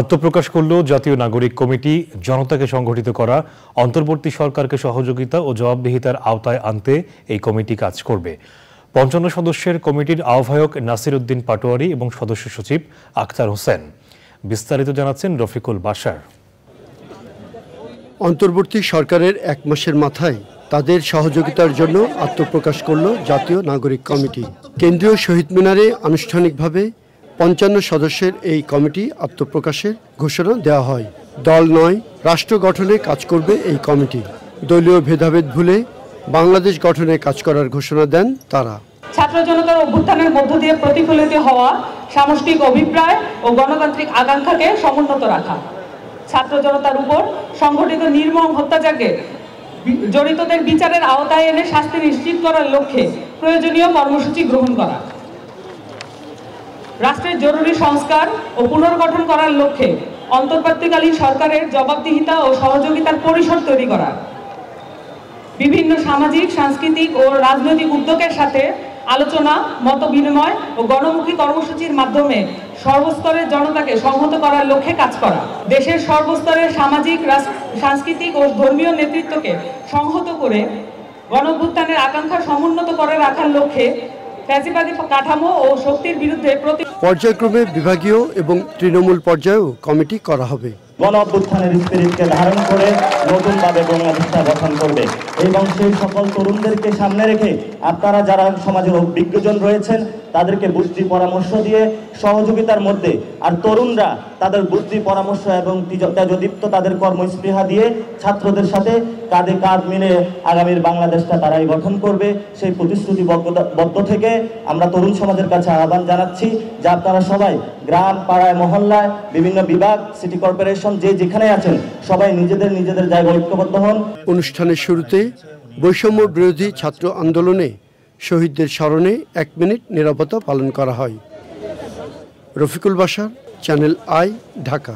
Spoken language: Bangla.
আত্মপ্রকাশ করল জাতীয় নাগরিক কমিটি। জনতাকে সংগঠিত করা, অন্তর্বর্তী সরকারকে সহযোগিতা ও জবাবদিহিতার আওতায় আনতে এই কমিটি কাজ করবে। ৫৫ সদস্যের কমিটির আহ্বায়ক নাসির উদ্দিন পাটোয়ারি এবং সদস্য সচিব আখতার হোসেন। বিস্তারিত জানাচ্ছেন রফিকুল বাশার। অন্তর্বর্তী সরকারের এক মাসের মাথায় তাদের সহযোগিতার জন্য আত্মপ্রকাশ করল জাতীয় নাগরিক কমিটি। কেন্দ্রীয় শহীদ মিনারে আনুষ্ঠানিকভাবে ৫৫ সদস্যের এই কমিটি আত্মপ্রকাশের ঘোষণা দেওয়া হয়। দল নয়, রাষ্ট্র গঠনে কাজ করবে এই কমিটি। দলীয় ভেদাভেদ ভুলে বাংলাদেশ গঠনে কাজ করার ঘোষণা দেন তারা। ছাত্র জনতার অভ্যুত্থানের মধ্য দিয়ে প্রতিফলিত হওয়া সামষ্টিক অভিপ্রায় ও গণতান্ত্রিক আকাঙ্ক্ষাকে সমুন্নত রাখা, ছাত্র জনতার উপর সংঘটিত নির্মম হত্যাযজ্ঞে জড়িতদের বিচারের আওতায় এনে শাস্তি নিশ্চিত করার লক্ষ্যে প্রয়োজনীয় কর্মসূচি গ্রহণ করা, রাষ্ট্রের জরুরি সংস্কার ও পুনর্গঠন করার লক্ষ্যে অন্তর্বর্তীকালীন সরকারের জবাবদিহিতা ও সহযোগিতার পরিসর তৈরি করা, বিভিন্ন সামাজিক, সাংস্কৃতিক ও রাজনৈতিক উদ্যোগের সাথে আলোচনা, মত বিনিময় ও গণমুখী কর্মসূচির মাধ্যমে সর্বস্তরের জনতাকে সংহত করার লক্ষ্যে কাজ করা, দেশের সর্বস্তরের সামাজিক, সাংস্কৃতিক ও ধর্মীয় নেতৃত্বকে সংহত করে গণঅভ্যুত্থানের আকাঙ্ক্ষা সমুন্নত করে রাখার লক্ষ্যে ফ্যাসিবাদী কাঠামো ও শক্তির বিরুদ্ধে পর্যায়ক্রমে বিভাগীয় এবং তৃণমূল পর্যায়েও কমিটি করা হবে। গণঅভ্যুত্থানের স্পিরিটকে ধারণ করে নতুনভাবে বাংলাদেশটা গঠন করবে এবং সেই সকল তরুণদেরকে সামনে রেখে আপনারা যারা সমাজের অভিজ্ঞজন রয়েছেন তাদেরকে বুদ্ধি পরামর্শ দিয়ে সহযোগিতার মধ্যে, আর তরুণরা তাদের বুদ্ধি পরামর্শ এবং তেজদীপ্ত তাদের কর্মস্পৃহা দিয়ে ছাত্রদের সাথে কাঁধে কাঁধ মিলে আগামীর বাংলাদেশটা তারাই গঠন করবে। সেই প্রতিশ্রুতিবদ্ধ থেকে আমরা তরুণ সমাজের কাছে আহ্বান জানাচ্ছি যে আপনারা সবাই গ্রাম, পাড়ায়, মহল্লায়, বিভিন্ন বিভাগ, সিটি কর্পোরেশন যেখানে আছেন সবাই নিজেদের জায়গায় ঐক্যবদ্ধ হন। অনুষ্ঠানের শুরুতে বৈষম্য বিরোধী ছাত্র আন্দোলনে শহীদদের স্মরণে ১ মিনিট নীরবতা পালন করা হয়। Rafiqul Bashar, channel I, Dhaka.